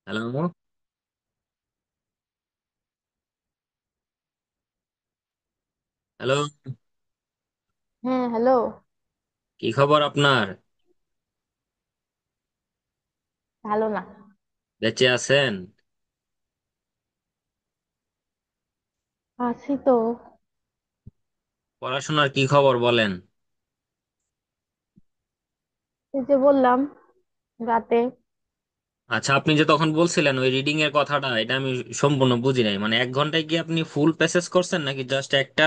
Hello. Hello. হ্যাঁ, hello. কি খবর আপনার? ভালো না। বেঁচে আছেন? আছি তো। পড়াশোনার কি খবর বলেন? এই যে বললাম, রাতে। আচ্ছা, আপনি যে তখন বলছিলেন ওই রিডিং এর কথাটা, এটা আমি সম্পূর্ণ বুঝি নাই। মানে 1 ঘন্টায় কি আপনি ফুল প্যাসেজ করছেন নাকি জাস্ট একটা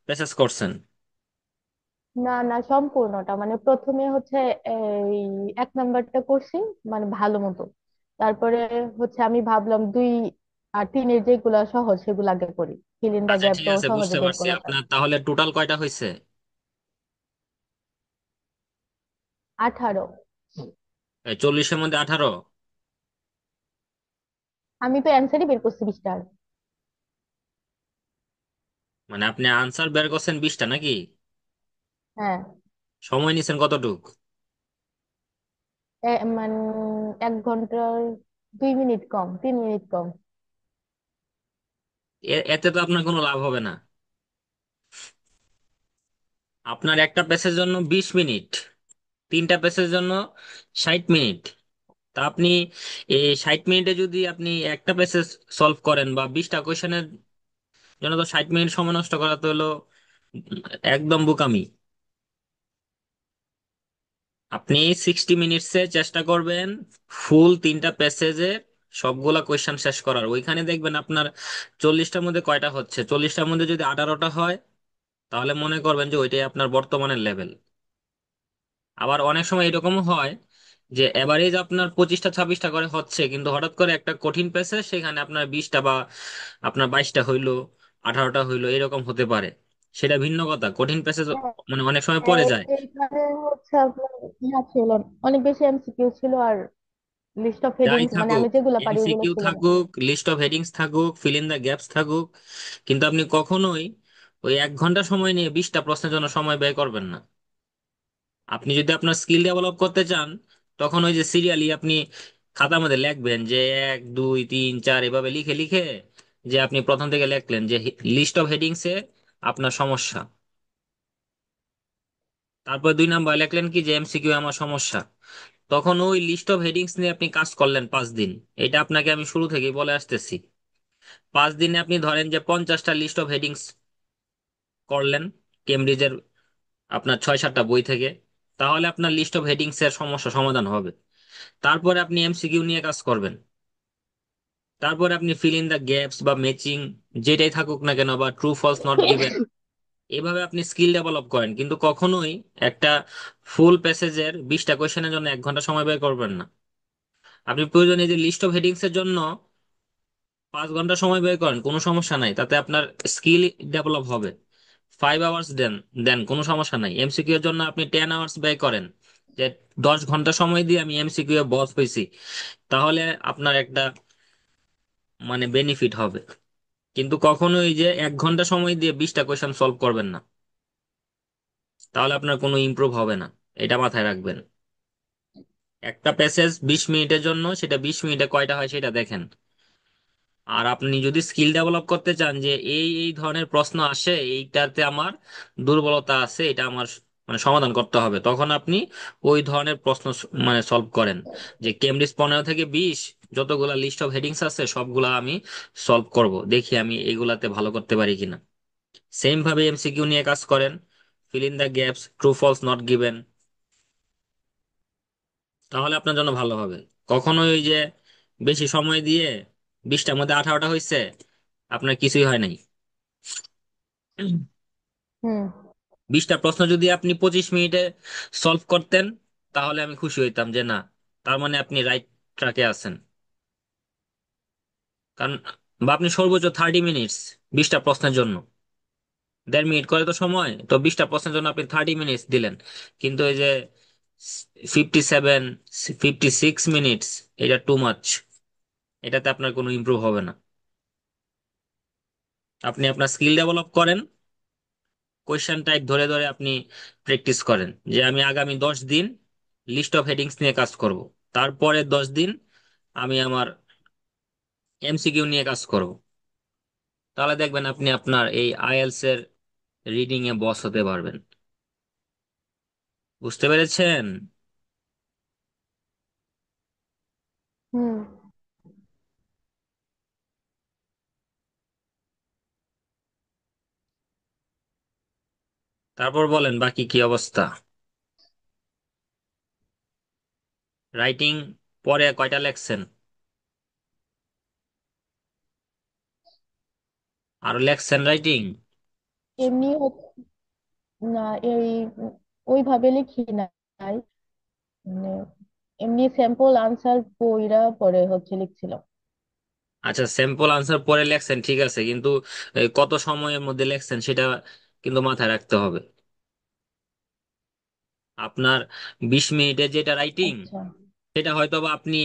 প্যাসেজ করছেন? না না, সম্পূর্ণটা মানে প্রথমে হচ্ছে এই 1 নাম্বারটা করছি, মানে ভালো মতো। তারপরে হচ্ছে আমি ভাবলাম 2 আর 3-এর যেগুলা সহজ সেগুলো আগে করি, ফিল ইন দা আচ্ছা, গ্যাপ ঠিক তো আছে, সহজে বুঝতে বের পারছি। করা যায়। আপনার তাহলে টোটাল কয়টা হয়েছে? 18। 40-এর মধ্যে 18? আমি তো অ্যান্সারই বের করছি 20টার। মানে আপনি আনসার বের করছেন 20টা নাকি? হ্যাঁ। সময় নিছেন কতটুক? মানে 1 ঘন্টার 2 মিনিট কম, 3 মিনিট কম। এতে তো আপনার কোনো লাভ হবে না। আপনার একটা পেজের জন্য 20 মিনিট, 3টা পেজের জন্য 60 মিনিট। তা আপনি এই 60 মিনিটে যদি আপনি একটা পেসেজ সলভ করেন বা 20টা কোয়েশনের জন্য, তো 60 মিনিট সময় নষ্ট করা তো হলো একদম বোকামি। আপনি 60 মিনিটসে চেষ্টা করবেন ফুল 3টা প্যাসেজে সবগুলা কোয়েশ্চেন শেষ করার। ওইখানে দেখবেন আপনার 40টার মধ্যে কয়টা হচ্ছে। 40টার মধ্যে যদি 18টা হয়, তাহলে মনে করবেন যে ওইটাই আপনার বর্তমানের লেভেল। আবার অনেক সময় এরকম হয় যে এভারেজ আপনার 25টা 26টা করে হচ্ছে, কিন্তু হঠাৎ করে একটা কঠিন প্যাসেজ সেখানে আপনার 20টা বা আপনার 22টা হইলো, 18টা হইলো, এরকম হতে পারে। সেটা ভিন্ন কথা। কঠিন প্যাসেজ মানে অনেক সময় পড়ে যায়। এইখানে হচ্ছে আপনার ইয়া ছিল, অনেক বেশি এমসিকিউ ছিল, আর লিস্ট অফ যাই হেডিংস মানে থাকুক, আমি যেগুলো পারি ওগুলো এমসিকিউ ছিল না। থাকুক, লিস্ট অফ হেডিংস থাকুক, ফিল ইন দা গ্যাপস থাকুক, কিন্তু আপনি কখনোই ওই 1 ঘন্টা সময় নিয়ে 20টা প্রশ্নের জন্য সময় ব্যয় করবেন না। আপনি যদি আপনার স্কিল ডেভেলপ করতে চান, তখন ওই যে সিরিয়ালি আপনি খাতার মধ্যে লিখবেন যে 1 2 3 4 এভাবে লিখে লিখে, যে আপনি প্রথম থেকে লিখলেন যে লিস্ট অফ হেডিংস এ আপনার সমস্যা, তারপর 2 নাম্বার লিখলেন কি যে এমসিকিউ আমার সমস্যা। তখন ওই লিস্ট অফ হেডিংস নিয়ে আপনি কাজ করলেন 5 দিন। এটা আপনাকে আমি শুরু থেকেই বলে আসতেছি। 5 দিনে আপনি ধরেন যে 50টা লিস্ট অফ হেডিংস করলেন, কেমব্রিজের আপনার 6 7টা বই থেকে, তাহলে আপনার লিস্ট অফ হেডিংস এর সমস্যা সমাধান হবে। তারপরে আপনি এমসিকিউ নিয়ে কাজ করবেন। তারপরে আপনি ফিল ইন দা গ্যাপস বা ম্যাচিং, যেটাই থাকুক না কেন, বা ট্রু ফলস নট গিভেন, এভাবে আপনি স্কিল ডেভেলপ করেন। কিন্তু কখনোই একটা ফুল প্যাসেজের 20টা কোয়েশ্চেনের জন্য 1 ঘন্টা সময় ব্যয় করবেন না। আপনি প্রয়োজনে যে লিস্ট অফ হেডিংস এর জন্য 5 ঘন্টা সময় ব্যয় করেন, কোনো সমস্যা নাই, তাতে আপনার স্কিল ডেভেলপ হবে। 5 আওয়ার্স দেন, দেন কোনো সমস্যা নাই। এমসিকিউ এর জন্য আপনি 10 আওয়ার্স ব্যয় করেন, যে 10 ঘন্টা সময় দিয়ে আমি এমসিকিউ এ বস হয়েছি, তাহলে আপনার একটা মানে বেনিফিট হবে। কিন্তু কখনোই যে 1 ঘন্টা সময় দিয়ে 20টা কোয়েশ্চেন সলভ করবেন না, তাহলে আপনার কোনো ইমপ্রুভ হবে না। এটা মাথায় রাখবেন। একটা প্যাসেজ 20 মিনিটের জন্য, সেটা 20 মিনিটে কয়টা হয় সেটা দেখেন। আর আপনি যদি স্কিল ডেভেলপ করতে চান যে এই এই ধরনের প্রশ্ন আসে, এইটাতে আমার দুর্বলতা আছে, এটা আমার মানে সমাধান করতে হবে, তখন আপনি ওই ধরনের প্রশ্ন মানে সলভ করেন। যে কেমব্রিজ 15 থেকে 20 যতগুলা লিস্ট অফ হেডিংস আছে সবগুলা আমি সলভ করব, দেখি আমি এগুলাতে ভালো করতে পারি কিনা। সেম ভাবে এমসিকিউ নিয়ে কাজ করেন। Fill in the gaps, true false not given, তাহলে আপনার জন্য ভালো হবে। কখনোই ওই যে বেশি সময় দিয়ে 20টার মধ্যে 18টা হয়েছে, আপনার কিছুই হয় নাই। হুম। 20টা প্রশ্ন যদি আপনি 25 মিনিটে সলভ করতেন, তাহলে আমি খুশি হইতাম যে না, তার মানে আপনি রাইট ট্র্যাকে আছেন। কারণ বা আপনি সর্বোচ্চ 30 মিনিটস 20টা প্রশ্নের জন্য, 1.5 মিনিট করে তো সময়, তো 20টা প্রশ্নের জন্য আপনি 30 মিনিটস দিলেন। কিন্তু এই যে 57 56 মিনিটস, এটা টু মাচ। এটাতে আপনার কোনো ইমপ্রুভ হবে না। আপনি আপনার স্কিল ডেভেলপ করেন, কোয়েশ্চেন টাইপ ধরে ধরে আপনি প্র্যাকটিস করেন যে আমি আগামী 10 দিন লিস্ট অফ হেডিংস নিয়ে কাজ করব। তারপরে 10 দিন আমি আমার এমসিকিউ নিয়ে কাজ করব। তাহলে দেখবেন আপনি আপনার এই আইএলস এর রিডিং এ বস হতে পারবেন। বুঝতে পেরেছেন? হুম। তারপর বলেন বাকি কি অবস্থা। রাইটিং পরে কয়টা লেখছেন? আরো লেখছেন রাইটিং? এমনি না, এই ওইভাবে লিখি নাই, মানে এমনি স্যাম্পল আনসার বইরা পরে লিখছিলাম। আচ্ছা, স্যাম্পল আনসার পরে লেখছেন ঠিক আছে, কিন্তু কত সময়ের মধ্যে লেখছেন সেটা কিন্তু মাথায় রাখতে হবে। আপনার 20 মিনিটে যেটা রাইটিং, আচ্ছা। সেটা হয়তো বা আপনি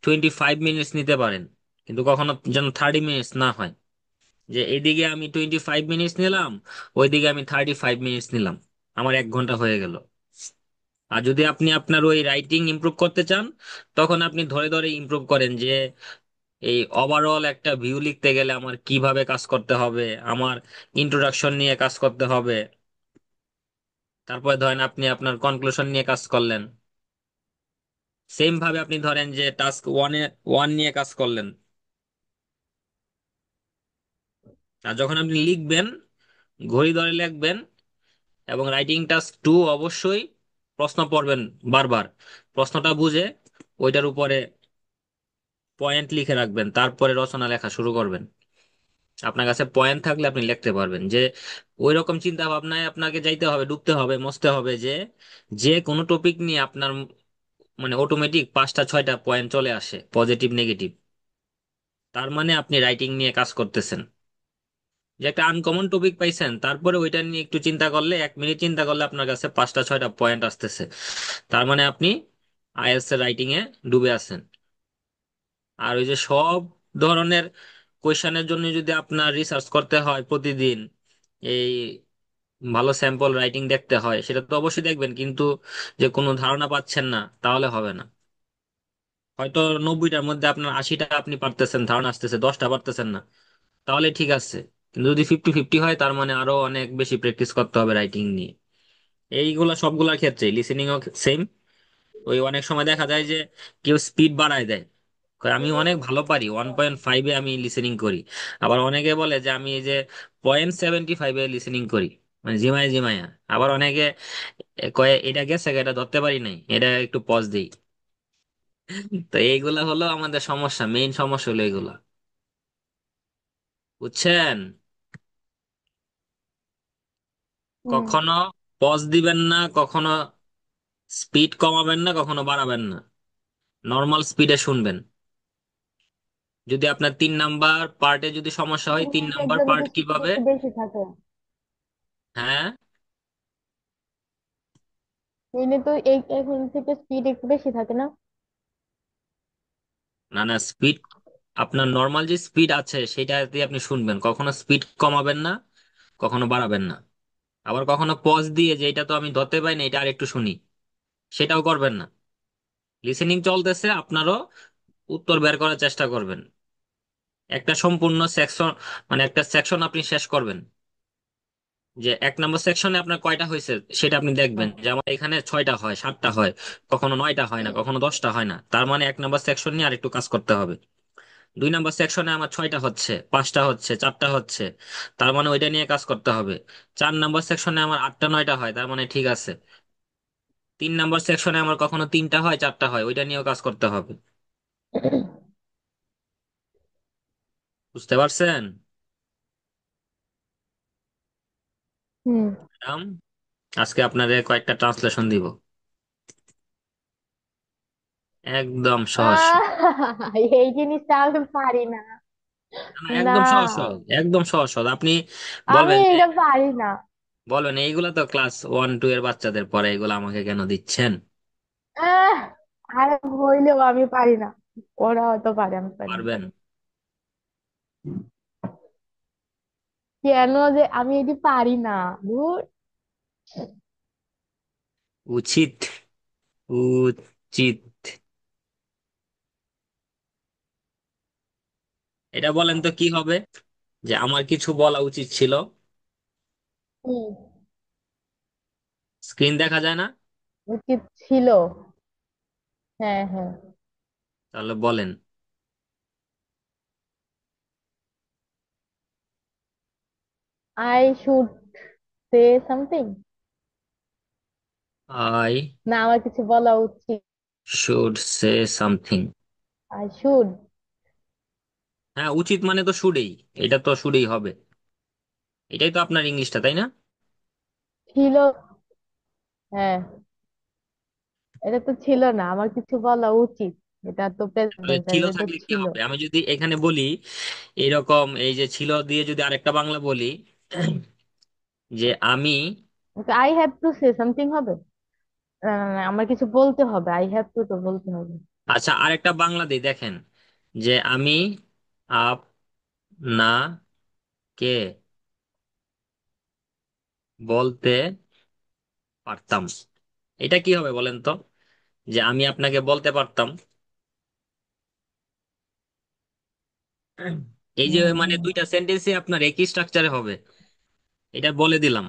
25 মিনিটস নিতে পারেন, কিন্তু কখনো যেন 30 মিনিটস না হয় যে এইদিকে আমি 25 মিনিটস নিলাম, ওইদিকে আমি 35 মিনিটস নিলাম, আমার 1 ঘন্টা হয়ে গেল। আর যদি আপনি আপনার ওই রাইটিং ইমপ্রুভ করতে চান, তখন আপনি ধরে ধরে ইমপ্রুভ করেন যে এই ওভারঅল একটা ভিউ লিখতে গেলে আমার কিভাবে কাজ করতে হবে, আমার ইন্ট্রোডাকশন নিয়ে কাজ করতে হবে। তারপরে ধরেন আপনি আপনার কনক্লুশন নিয়ে কাজ করলেন। সেম ভাবে আপনি ধরেন যে টাস্ক ওয়ান নিয়ে কাজ করলেন, আর যখন আপনি লিখবেন ঘড়ি ধরে লিখবেন। এবং রাইটিং টাস্ক টু অবশ্যই প্রশ্ন পড়বেন বারবার, প্রশ্নটা বুঝে ওইটার উপরে পয়েন্ট লিখে রাখবেন, তারপরে রচনা লেখা শুরু করবেন। আপনার কাছে পয়েন্ট থাকলে আপনি লিখতে পারবেন যে ওই রকম চিন্তা ভাবনায় আপনাকে যাইতে হবে, ডুবতে হবে, মসতে হবে যে যে কোনো টপিক নিয়ে আপনার মানে অটোমেটিক 5টা 6টা পয়েন্ট চলে আসে, পজিটিভ নেগেটিভ। তার মানে আপনি রাইটিং নিয়ে কাজ করতেছেন। যে একটা আনকমন টপিক পাইছেন, তারপরে ওইটা নিয়ে একটু চিন্তা করলে, 1 মিনিট চিন্তা করলে আপনার কাছে 5টা 6টা পয়েন্ট আসতেছে। তার মানে আপনি আইএলটিএস এর রাইটিং এ ডুবে আছেন। আর ওই যে সব ধরনের কোয়েশ্চেনের জন্য যদি আপনার রিসার্চ করতে হয় প্রতিদিন, এই ভালো স্যাম্পল রাইটিং দেখতে হয়, সেটা তো অবশ্যই দেখবেন, কিন্তু যে কোনো ধারণা পাচ্ছেন না তাহলে হবে না। হয়তো 90টার মধ্যে আপনার 80টা আপনি পারতেছেন, ধারণা আসতেছে, 10টা পারতেছেন না, তাহলে ঠিক আছে। কিন্তু যদি 50-50 হয়, তার মানে আরো অনেক বেশি প্র্যাকটিস করতে হবে রাইটিং নিয়ে। এইগুলা সবগুলোর ক্ষেত্রে, লিসেনিংও সেম। ওই অনেক সময় দেখা যায় যে কেউ স্পিড বাড়ায় দেয়, কয় আমি অনেক ভালো পারি, 1.5-এ আমি লিসেনিং করি। আবার অনেকে বলে যে আমি এই যে 0.75-এ লিসেনিং করি, মানে জিমায় জিমায়া। আবার অনেকে কয়ে এটা গেছে, এটা ধরতে পারি নাই, এটা একটু পজ দিই। তো এইগুলা হলো আমাদের সমস্যা, মেইন সমস্যা হলো এগুলা। বুঝছেন? হুম। কখনো পজ দিবেন না, কখনো স্পিড কমাবেন না, কখনো বাড়াবেন না, নর্মাল স্পিডে শুনবেন। যদি আপনার 3 নাম্বার পার্টে যদি সমস্যা হয়, তিন ইউনিট নাম্বার এক্সামে পার্ট তো স্পিড কিভাবে? একটু বেশি থাকে। হ্যাঁ। ইউনিট তো এই এখন থেকে স্পিড একটু বেশি থাকে না? না না, স্পিড আপনার নর্মাল যে স্পিড আছে সেটা দিয়ে আপনি শুনবেন, কখনো স্পিড কমাবেন না, কখনো বাড়াবেন না। আবার কখনো পজ দিয়ে যে এটা তো আমি ধরতে পাই না, এটা আর একটু শুনি, সেটাও করবেন না। লিসেনিং চলতেছে, আপনারও উত্তর বের করার চেষ্টা করবেন। একটা সম্পূর্ণ সেকশন, মানে একটা সেকশন আপনি শেষ করবেন, যে 1 নম্বর সেকশনে আপনার কয়টা হয়েছে সেটা আপনি দেখবেন, যে আমার এখানে 6টা হয়, 7টা হয়, কখনো 9টা হয় না, কখনো 10টা হয় না, তার মানে 1 নম্বর সেকশন নিয়ে আরেকটু কাজ করতে হবে। 2 নম্বর সেকশনে আমার 6টা হচ্ছে, 5টা হচ্ছে, 4টা হচ্ছে, তার মানে ওইটা নিয়ে কাজ করতে হবে। 4 নম্বর সেকশনে আমার 8টা 9টা হয়, তার মানে ঠিক আছে। 3 নম্বর সেকশনে আমার কখনো 3টা হয়, 4টা হয়, ওইটা নিয়েও কাজ করতে হবে। বুঝতে পারছেন? হুম। ম্যাডাম, আজকে আপনাদের কয়েকটা ট্রান্সলেশন দিব, একদম সহজ। এই জিনিসটা আমি পারি না। না, না, না, একদম সহজ সহজ, একদম সহজ সহজ। আপনি আমি বলবেন যে, এটা পারি না। বলবেন এইগুলা তো ক্লাস 1-2 এর বাচ্চাদের পরে, এগুলো আমাকে কেন দিচ্ছেন? আহ, আর হইলেও আমি পারি না। ওরা হয়তো পারে, আমি পারি না। পারবেন। কেন যে আমি এটি পারি না? ধুর। উচিত, উচিত। এটা বলেন তো কি হবে, যে আমার কিছু বলা উচিত ছিল। হুম। স্ক্রিন দেখা যায় না? উচিত ছিল। হ্যাঁ, হ্যাঁ। তাহলে বলেন। I should say something. I না, আমার কিছু বলা উচিত। Should say something. I should. হ্যাঁ, উচিত মানে তো শুডেই, এটা তো শুডেই হবে। এটাই তো আপনার ইংলিশটা, তাই না? ছিল। হ্যাঁ, এটা তো ছিল না, আমার কিছু বলা উচিত। এটা তো তাহলে প্রেজেন্ট, ছিল এটা থাকলে কি ছিল। হবে, আমি যদি এখানে বলি এরকম, এই যে ছিল দিয়ে যদি আরেকটা বাংলা বলি, যে আমি। I have to say something হবে। না, না, না, আমার কিছু বলতে হবে, আই হ্যাভ টু তো বলতে হবে। আচ্ছা, আরেকটা বাংলা দিই, দেখেন, যে আমি আপনাকে বলতে পারতাম। এটা কি হবে বলেন তো, যে আমি আপনাকে বলতে পারতাম। এই যে মানে হুম। দুইটা সেন্টেন্সই আপনার একই স্ট্রাকচারে হবে, এটা বলে দিলাম।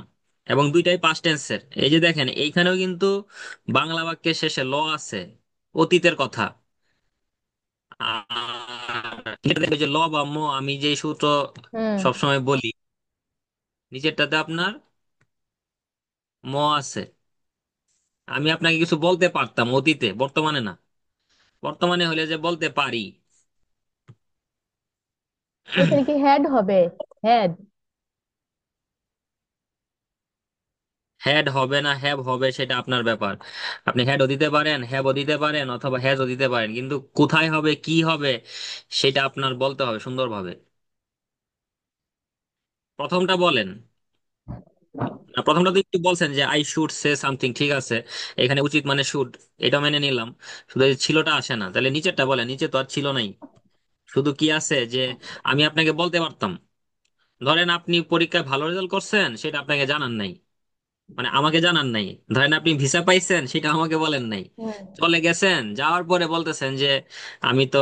এবং দুইটাই পাস্ট টেন্সের। এই যে দেখেন এইখানেও কিন্তু বাংলা বাক্যের শেষে ল আছে, অতীতের কথা। আর এটা দেখবে যে ল বা ম, আমি যে সূত্র হুম। সবসময় বলি, নিচেরটাতে আপনার ম আছে। আমি আপনাকে কিছু বলতে পারতাম অতীতে, বর্তমানে না। বর্তমানে হলে যে বলতে পারি। এখানে কি হ্যাড হবে? হ্যাড। হ্যাড হবে না হ্যাভ হবে সেটা আপনার ব্যাপার। আপনি হ্যাডও দিতে পারেন, হ্যাভও দিতে পারেন, অথবা হ্যাজও দিতে পারেন, কিন্তু কোথায় হবে কি হবে সেটা আপনার বলতে হবে সুন্দরভাবে। প্রথমটা বলেন। না, প্রথমটা তো একটু বলছেন যে আই শুড সে সামথিং, ঠিক আছে। এখানে উচিত মানে শুড, এটা মেনে নিলাম। শুধু এই ছিলটা আসে না, তাহলে নিচেরটা বলেন। নিচে তো আর ছিল নাই, শুধু কি আছে, যে আমি আপনাকে বলতে পারতাম। ধরেন আপনি পরীক্ষায় ভালো রেজাল্ট করছেন, সেটা আপনাকে জানান নাই, মানে আমাকে জানান নাই। ধরেন আপনি ভিসা পাইছেন, সেটা আমাকে বলেন নাই। হুম। চলে গেছেন, যাওয়ার পরে বলতেছেন যে আমি তো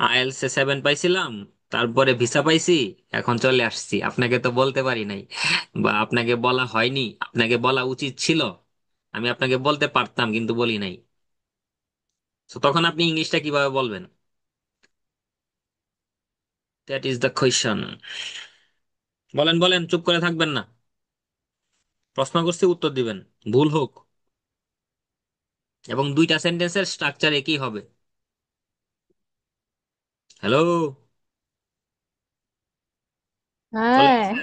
আইএলটিএস 7 পাইছিলাম, তারপরে ভিসা পাইছি, এখন চলে আসছি, আপনাকে তো বলতে পারি নাই, বা আপনাকে বলা হয়নি, আপনাকে বলা উচিত ছিল। আমি আপনাকে বলতে পারতাম কিন্তু বলি নাই। তো তখন আপনি ইংলিশটা কিভাবে বলবেন? That is the question. বলেন বলেন, চুপ করে থাকবেন না। প্রশ্ন করছি, উত্তর দিবেন, ভুল হোক। এবং দুইটা সেন্টেন্সের স্ট্রাকচার একই হবে। হ্যালো, চলে হ্যাঁ, আসছে?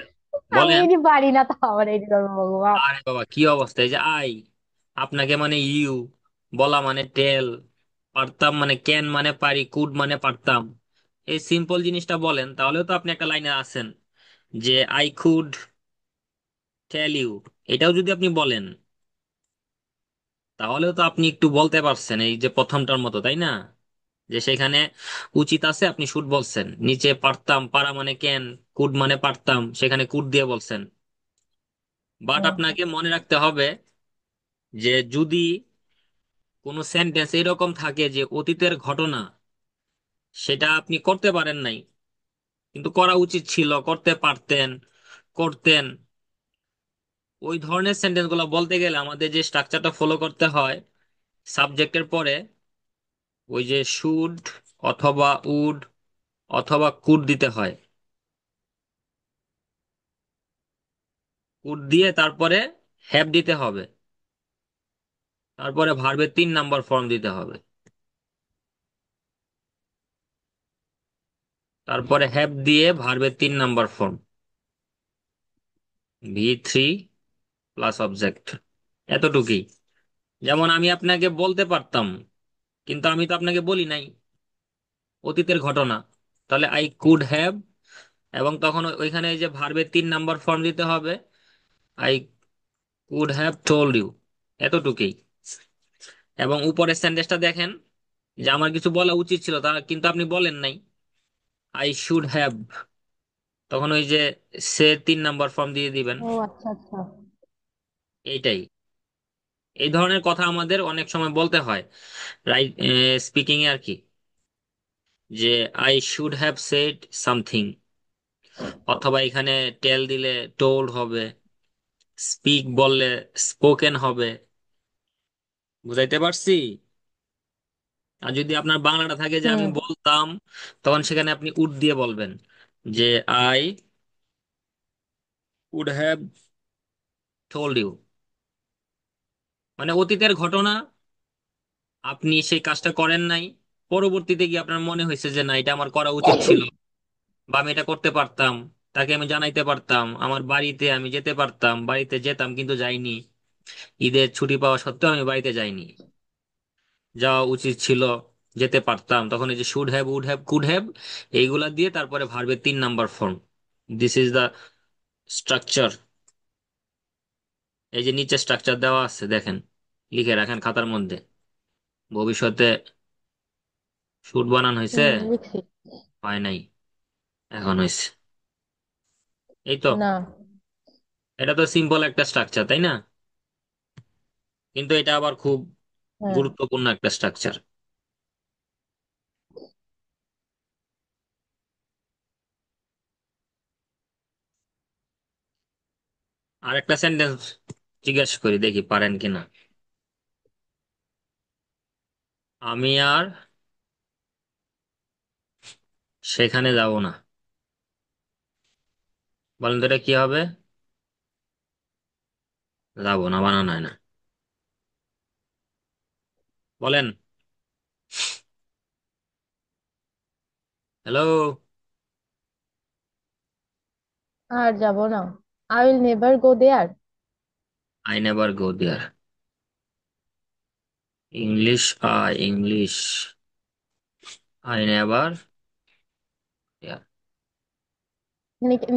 আমি বলেন। এটি পারি না, তো আমার এটি করবো ভগবান। আরে বাবা, কি অবস্থা! এই যে আই, আপনাকে মানে ইউ, বলা মানে টেল, পারতাম মানে ক্যান মানে পারি, কুড মানে পারতাম। এই সিম্পল জিনিসটা বলেন, তাহলেও তো আপনি একটা লাইনে আছেন, যে আই কুড টেল ইউ। এটাও যদি আপনি বলেন, তাহলেও তো আপনি একটু বলতে পারছেন, এই যে প্রথমটার মতো, তাই না? যে সেখানে উচিত আছে, আপনি শুড বলছেন। নিচে পারতাম, পারা মানে ক্যান, কুড মানে পারতাম, সেখানে কুড দিয়ে বলছেন। বাট হুম। আপনাকে মনে রাখতে হবে যে যদি কোনো সেন্টেন্স এরকম থাকে যে অতীতের ঘটনা, সেটা আপনি করতে পারেন নাই, কিন্তু করা উচিত ছিল, করতে পারতেন, করতেন, ওই ধরনের সেন্টেন্স গুলো বলতে গেলে আমাদের যে স্ট্রাকচারটা ফলো করতে হয়, সাবজেক্টের পরে ওই যে শুড অথবা উড অথবা কুড দিতে হয়। কুড দিয়ে তারপরে হ্যাভ দিতে হবে, তারপরে ভার্বের 3 নাম্বার ফর্ম দিতে হবে, তারপরে হ্যাভ দিয়ে ভার্বের 3 number form, V3 plus object. এতটুকুই। যেমন আমি আপনাকে বলতে পারতাম, কিন্তু আমি তো আপনাকে বলি নাই, অতীতের ঘটনা। তাহলে আই কুড হ্যাভ, এবং তখন ওইখানে এই যে ভার্বের 3 নাম্বার ফর্ম দিতে হবে, I could have told you. এতটুকুই। এবং উপরের সেন্টেন্সটা দেখেন, যে আমার কিছু বলা উচিত ছিল তা কিন্তু আপনি বলেন নাই, আই শুড হ্যাভ। তখন ওই যে সে 3 নাম্বার ফর্ম দিয়ে দিবেন। ও, আচ্ছা, আচ্ছা। এইটাই। এই ধরনের কথা আমাদের অনেক সময় বলতে হয়, রাইট স্পিকিং এ আর কি। যে I should have said something, অথবা এখানে টেল দিলে টোল্ড হবে, স্পিক বললে স্পোকেন হবে। বুঝাইতে পারছি? আর যদি আপনার বাংলাটা থাকে যে আমি হুম বলতাম, তখন সেখানে আপনি উড দিয়ে বলবেন যে I would have told you. মানে অতীতের ঘটনা, আপনি সেই কাজটা করেন নাই, পরবর্তীতে গিয়ে আপনার মনে হয়েছে যে না, এটা আমার করা উচিত ছিল, বা আমি এটা করতে পারতাম, তাকে আমি জানাইতে পারতাম, আমার বাড়িতে আমি যেতে পারতাম, বাড়িতে যেতাম কিন্তু যাইনি, ঈদের ছুটি পাওয়া সত্ত্বেও আমি বাড়িতে যাইনি, যাওয়া উচিত ছিল, যেতে পারতাম। তখন এই যে should have, would have, could have, এইগুলা দিয়ে তারপরে ভার্বের 3 number form. This is the structure. এই যে নিচে স্ট্রাকচার দেওয়া আছে দেখেন, লিখে রাখেন খাতার মধ্যে। ভবিষ্যতে শুড বানান হয়েছে? লিখছি। হয় নাই, এখন হয়েছে। এই তো। না। এটা তো সিম্পল একটা স্ট্রাকচার, তাই না? কিন্তু এটা আবার খুব হ্যাঁ। গুরুত্বপূর্ণ একটা স্ট্রাকচার। আর একটা সেন্টেন্স জিজ্ঞাসা করি, দেখি পারেন কিনা। আমি আর সেখানে যাব না, বলেন তো এটা কি হবে? যাব না বানানো হয় না, বলেন। হ্যালো। আর যাব না। I will never go there. I never go there. English, English, I never there.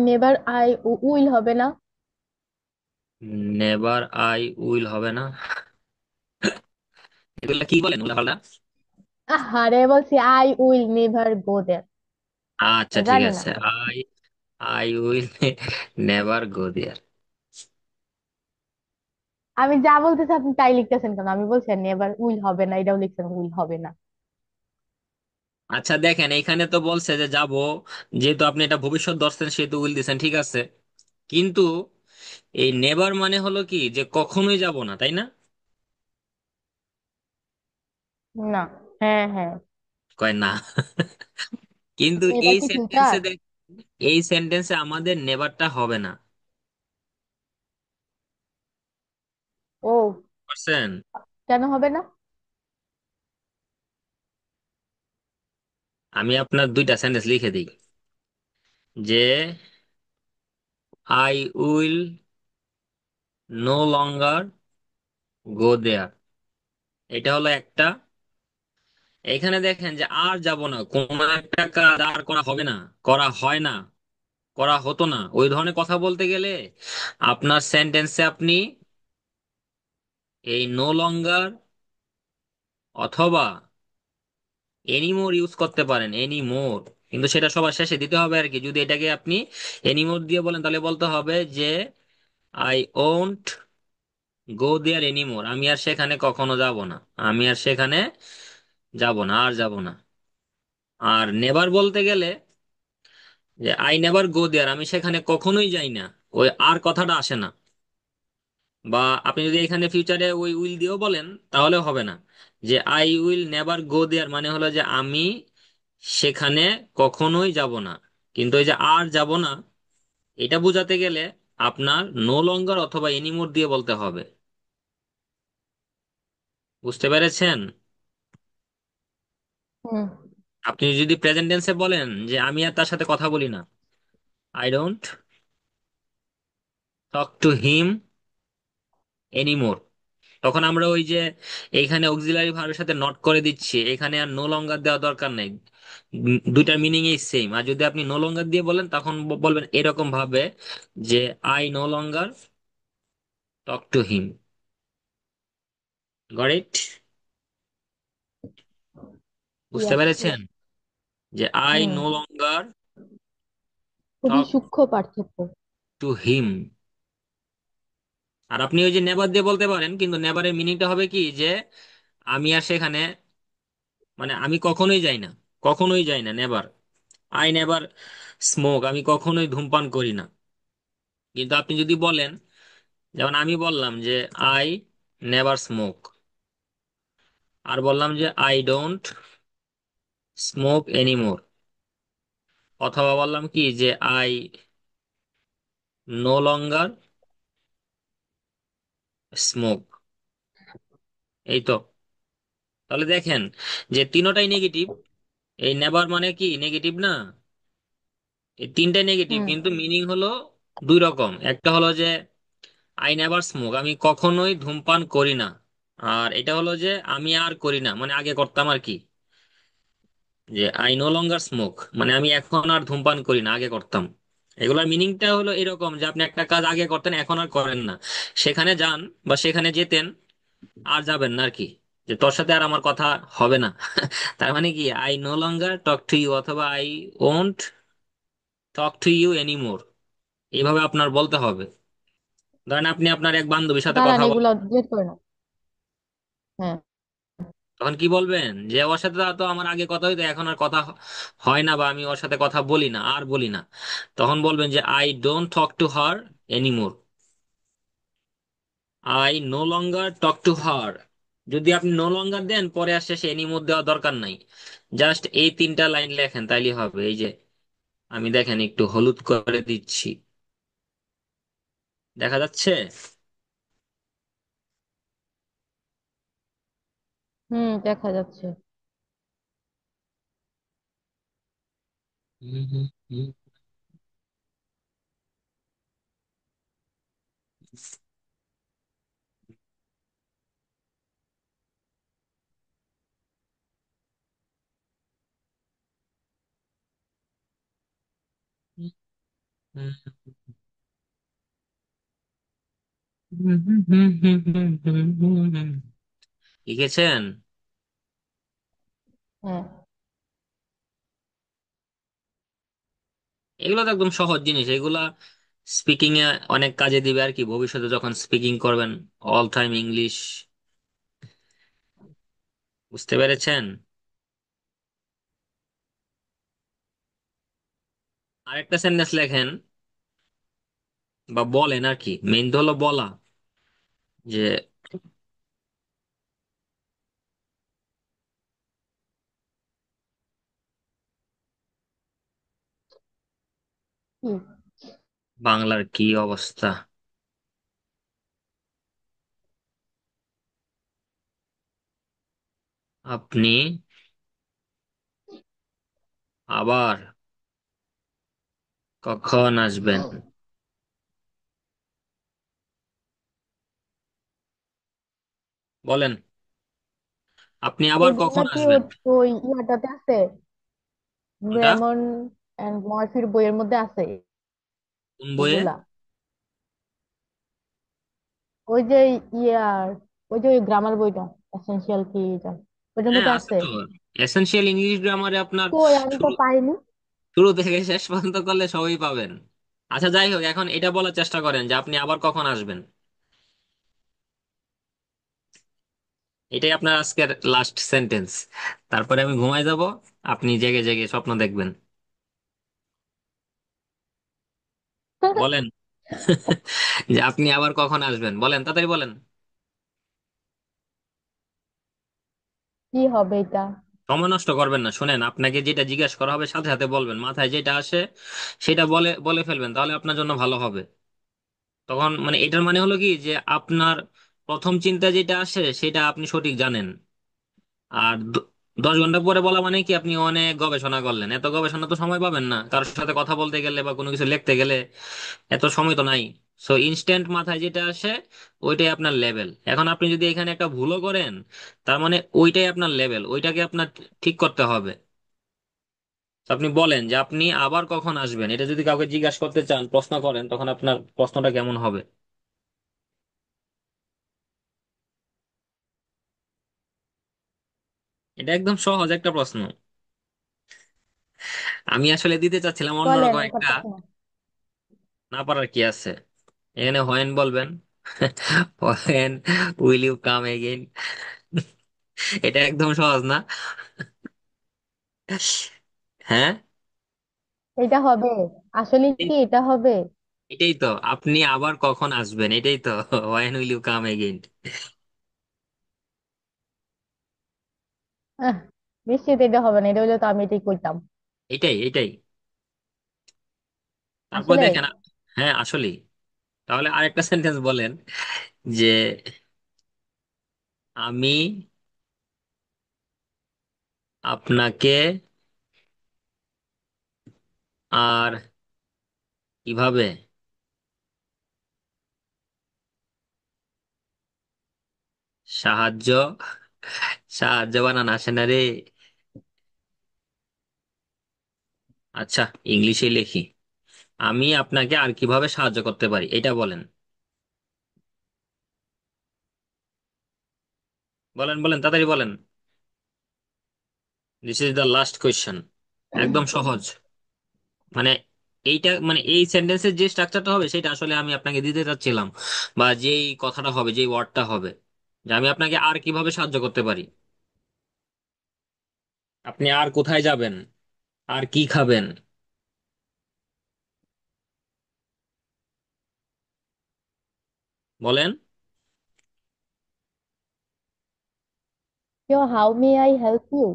Never I will হবে না? নেভার আই উইল হবে না? এগুলা কি বলেন উল্টাপাল্টা? আরে বলছি I will never go there. আচ্ছা ঠিক জানি না। আছে, I I will never go there. আমি যা বলতেছি আপনি তাই লিখতেছেন কেন? আমি বলছি নেভার উইল হবে না, এটাও লিখছেন উইল হবে না। আচ্ছা দেখেন, এখানে তো বলছে যে যাব, যেহেতু আপনি এটা ভবিষ্যৎ ধরছেন সেহেতু উইল দিছেন, ঠিক আছে। কিন্তু এই নেভার মানে হলো কি, যে কখনোই যাব না, তাই না? না। হ্যাঁ হ্যাঁ। কয় না। কিন্তু এবার এই কি ফিউচার? সেন্টেন্সে এই সেন্টেন্সে আমাদের নেভারটা হবে না, ও। বুঝছেন? কেন হবে না? আমি আপনার 2টা সেন্টেন্স লিখে দিই, যে আই উইল নো লঙ্গার গো দেয়ার, এটা হলো একটা। এখানে দেখেন যে আর যাব না, কোন একটা কাজ আর করা হবে না, করা হয় না, করা হতো না, ওই ধরনের কথা বলতে গেলে আপনার সেন্টেন্সে আপনি এই নো লঙ্গার অথবা এনিমোর ইউজ করতে পারেন, এনিমোর। কিন্তু সেটা সবার শেষে দিতে হবে আর কি। যদি এটাকে আপনি এনিমোর দিয়ে বলেন, তাহলে বলতে হবে যে I won't go there anymore, আমি আর সেখানে কখনো যাব না, আমি আর সেখানে যাব না, আর যাব না। আর নেভার বলতে গেলে যে আই নেভার গো দেয়ার, আমি সেখানে কখনোই যাই না, ওই আর কথাটা আসে না। বা আপনি যদি এখানে ফিউচারে ওই উইল দিয়েও বলেন, তাহলে হবে না। যে আই উইল নেভার গো দেয়ার মানে হলো যে আমি সেখানে কখনোই যাব না। কিন্তু এই যে আর যাব না, এটা বোঝাতে গেলে আপনার নো লঙ্গার অথবা এনিমোর দিয়ে বলতে হবে। বুঝতে পেরেছেন? হুম। আপনি যদি প্রেজেন্ট টেন্সে বলেন যে আমি আর তার সাথে কথা বলি না, I don't talk to him anymore, তখন আমরা ওই যে এইখানে অক্সিলারি ভার্বের সাথে নট করে দিচ্ছি, এখানে আর নো লঙ্গার দেওয়া দরকার নেই। দুইটার মিনিং এই সেম। আর যদি আপনি নো লঙ্গার দিয়ে বলেন, তখন বলবেন এরকম ভাবে যে I no longer talk to him. Got it? বুঝতে ইয়েস। পেরেছেন? যে আই হুম। নো লঙ্গার খুবই টক সূক্ষ্ম পার্থক্য। To him. আর আপনি ওই যে নেভার দিয়ে বলতে পারেন, কিন্তু নেভারের মিনিংটা হবে কি, যে আমি আর সেখানে, মানে আমি কখনোই যাই না, কখনোই যাই না, নেভার। আই নেভার স্মোক, আমি কখনোই ধূমপান করি না। কিন্তু আপনি যদি বলেন, যেমন আমি বললাম যে আই নেভার স্মোক, আর বললাম যে আই ডোন্ট স্মোক এনিমোর, অথবা বললাম কি যে আই নো লঙ্গার স্মোক, এই তো। তাহলে দেখেন যে তিনোটাই নেগেটিভ। এই নেভার মানে কি নেগেটিভ না? এই তিনটাই নেগেটিভ, হুম। কিন্তু মিনিং হলো দুই রকম। একটা হলো যে আই নেভার স্মোক, আমি কখনোই ধূমপান করি না। আর এটা হলো যে আমি আর করি না, মানে আগে করতাম আর কি। যে আই নো লঙ্গার স্মোক মানে আমি এখন আর ধূমপান করি না, আগে করতাম। এগুলোর মিনিংটা হলো এরকম যে আপনি একটা কাজ আগে করতেন, এখন আর করেন না। সেখানে যান বা সেখানে যেতেন, আর যাবেন না আর কি। যে তোর সাথে আর আমার কথা হবে না। তার মানে কি I no longer talk to you, অথবা I won't talk to you anymore, এইভাবে আপনার বলতে হবে। ধরেন আপনি আপনার এক বান্ধবীর সাথে দাঁড়ান, কথা এগুলা বলেন, জেদ করে না। হ্যাঁ। তখন কি বলবেন? যে ওর সাথে তো আমার আগে কথা হইতো, এখন আর কথা হয় না, বা আমি ওর সাথে কথা বলি না, আর বলি না। তখন বলবেন যে I don't talk to her anymore, I no longer talk to her. যদি আপনি নো লঙ্গার দেন, পরে আর শেষে এনিমোর দেওয়া দরকার নাই। জাস্ট এই তিনটা লাইন লেখেন, তাইলে হবে। এই যে আমি দেখেন একটু হলুদ করে দিচ্ছি, দেখা যাচ্ছে? হুম, দেখা যাচ্ছে। হুম, হুম, হুম, হুম, হুম, হুম, হুম, হুম, হুম, হুম, হুম, হুম। লিখেছেন? হ্যাঁ। এগুলো তো একদম সহজ জিনিস, এগুলা স্পিকিং এ অনেক কাজে দিবে আর কি, ভবিষ্যতে যখন স্পিকিং করবেন। অল টাইম ইংলিশ, বুঝতে পেরেছেন? আরেকটা সেন্টেন্স লেখেন, বা বলেন আর কি, মেইন তো হলো বলা। যে কি? বাংলার কি অবস্থা, আপনি আবার কখন আসবেন? বলেন, আপনি আবার এগুলা কখন কি আসবেন? ওই ইয়াটাতে আছে? কোনটা? রেমন এন্ড মরফির বইয়ের মধ্যে আছে কোন বইয়ে? এগুলা? ওই যে ইয়ার, ওই যে গ্রামার বইটা, এসেনশিয়াল কি এটা, ওইটার হ্যাঁ মধ্যে আছে আছে। তো। এসেনশিয়াল ইংলিশ গ্রামারে আপনার কই, আমি তো শুরু পাইনি। শুরু থেকে শেষ পর্যন্ত করলে সবই পাবেন। আচ্ছা যাই হোক, এখন এটা বলার চেষ্টা করেন যে আপনি আবার কখন আসবেন। এটাই আপনার আজকের লাস্ট সেন্টেন্স। তারপরে আমি ঘুমায় যাব, আপনি জেগে জেগে স্বপ্ন দেখবেন। বলেন। যে আপনি আবার কখন আসবেন, বলেন, তাড়াতাড়ি বলেন। কি হবে এটা? সময় নষ্ট করবেন না, শুনেন, আপনাকে যেটা জিজ্ঞাসা করা হবে সাথে সাথে বলবেন, মাথায় যেটা আসে সেটা বলে বলে ফেলবেন, তাহলে আপনার জন্য ভালো হবে। তখন মানে এটার মানে হলো কি যে আপনার প্রথম চিন্তা যেটা আসে সেটা আপনি সঠিক জানেন। আর 10 ঘন্টা পরে বলা মানে কি আপনি অনেক গবেষণা করলেন। এত গবেষণা তো সময় পাবেন না কারোর সাথে কথা বলতে গেলে বা কোনো কিছু লিখতে গেলে, এত সময় তো নাই। সো ইনস্ট্যান্ট মাথায় যেটা আসে ওইটাই আপনার লেভেল। এখন আপনি যদি এখানে একটা ভুলও করেন, তার মানে ওইটাই আপনার লেভেল, ওইটাকে আপনার ঠিক করতে হবে। তো আপনি বলেন যে আপনি আবার কখন আসবেন, এটা যদি কাউকে জিজ্ঞাসা করতে চান, প্রশ্ন করেন, তখন আপনার প্রশ্নটা কেমন হবে? এটা একদম সহজ একটা প্রশ্ন। আমি আসলে দিতে চাচ্ছিলাম বলেন, অন্যরকম আমি একটা। পারতেছি না। না পারার কি আছে? এখানে হোয়েন বলবেন। When will you come again. এটা একদম সহজ না? হ্যাঁ, এটা হবে? আসলে এই- কি এটা হবে? এটাই তো, আপনি আবার কখন আসবেন, এটাই তো। When will you come again. Ah, নিশ্চিত এটা হবে না, এটা হলে তো আমি এটাই কইতাম। এটাই এটাই। তারপর আসলে দেখেন, হ্যাঁ আসলেই। তাহলে আরেকটা সেন্টেন্স বলেন যে আমি আপনাকে আর কিভাবে সাহায্য, সাহায্য বানান আসে না রে। আচ্ছা, ইংলিশে লিখি। আমি আপনাকে আর কিভাবে সাহায্য করতে পারি, এটা বলেন। বলেন বলেন, তাড়াতাড়ি বলেন। This is the last question. একদম সহজ। মানে এইটা, মানে এই সেন্টেন্সের যে স্ট্রাকচারটা হবে সেটা আসলে আমি আপনাকে দিতে চাচ্ছিলাম, বা যেই কথাটা হবে, যেই ওয়ার্ডটা হবে, যে আমি আপনাকে আর কিভাবে সাহায্য করতে পারি। আপনি আর কোথায় যাবেন, আর কি খাবেন, বলেন। How may I help you?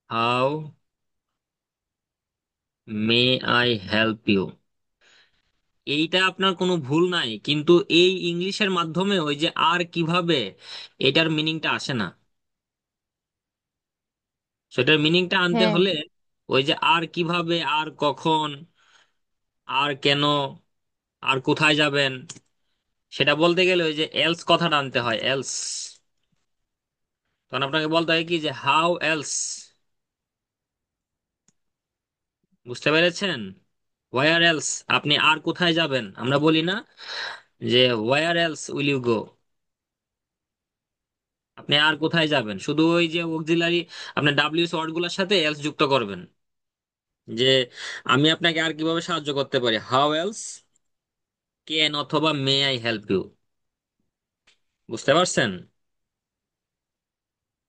How may I help you. এইটা আপনার কোনো ভুল নাই, কিন্তু এই ইংলিশের মাধ্যমে ওই যে আর কিভাবে, এটার মিনিংটা আসে না। সেটার মিনিংটা আনতে হ্যাঁ, হলে ওই যে আর কিভাবে, আর কখন, আর কেন, আর কোথায় যাবেন, সেটা বলতে গেলে ওই যে এলস কথাটা আনতে হয়, এলস। তখন আপনাকে বলতে হয় কি, যে হাউ এলস। বুঝতে পেরেছেন? ওয়ার এলস, আপনি আর কোথায় যাবেন, আমরা বলি না যে where else will you go. আপনি আর কোথায় যাবেন, শুধু ওই যে অক্সিলারি, আপনি ডাব্লিউএস ওয়ার্ড গুলোর সাথে এলস যুক্ত করবেন, যে আমি আপনাকে আর কিভাবে সাহায্য করতে পারি, হাউ এলস ক্যান অথবা মে আই হেল্প ইউ। বুঝতে পারছেন?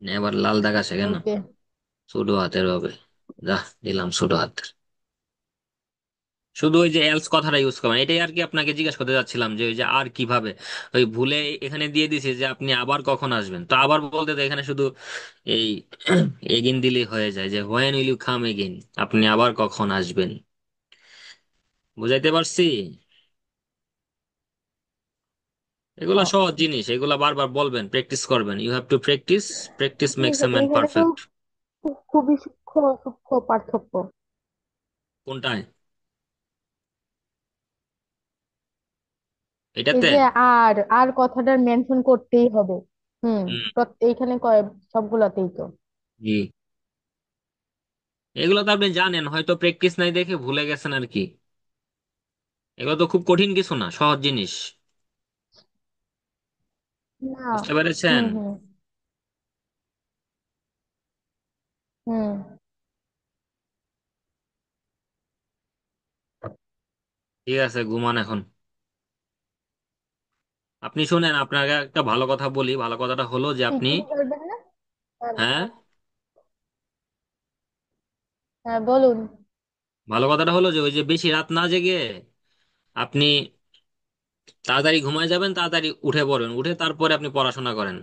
এবার লাল দাগ আসে কেন? ওকে। ছোট হাতের হবে। যা, দিলাম ছোট হাত। শুধু ওই যে এলস কথাটা ইউজ করবেন, এটাই আর কি আপনাকে জিজ্ঞেস করতে যাচ্ছিলাম, যে ওই যে আর কিভাবে, ওই ভুলে এখানে দিয়ে দিছি যে আপনি আবার কখন আসবেন, তো আবার বলতে তো এখানে শুধু এই এগিন দিলেই হয়ে যায়, যে when will you come again, আপনি আবার কখন আসবেন। বুঝাইতে পারছি? এগুলা হ্যাঁ, সহজ জিনিস, এগুলা বারবার বলবেন, প্র্যাকটিস করবেন, you have to practice, practice makes কিন্তু এ ম্যান এখানে তো পারফেক্ট। খুবই সূক্ষ্ম সূক্ষ্ম পার্থক্য। কোনটায়? এই এটাতে? যে আর আর কথাটার মেনশন করতেই হবে। হুম। হুম, এইখানে সবগুলাতেই তো। জি। এগুলো তো আপনি জানেন, হয়তো প্র্যাকটিস নাই দেখে ভুলে গেছেন আর কি। এগুলো তো খুব কঠিন কিছু না, সহজ জিনিস। না। বুঝতে পেরেছেন? হুম হুম হুম। ঠিক আছে, ঘুমান এখন। আপনি শুনেন, আপনাকে একটা ভালো কথা বলি, ভালো কথাটা হলো যে আপনি, টিচিং করবেন না? হ্যাঁ হ্যাঁ, হ্যাঁ, বলুন। ভালো কথাটা হলো যে ওই যে বেশি রাত না জেগে আপনি তাড়াতাড়ি ঘুমায় যাবেন, তাড়াতাড়ি উঠে পড়বেন, উঠে তারপরে আপনি পড়াশোনা করেন।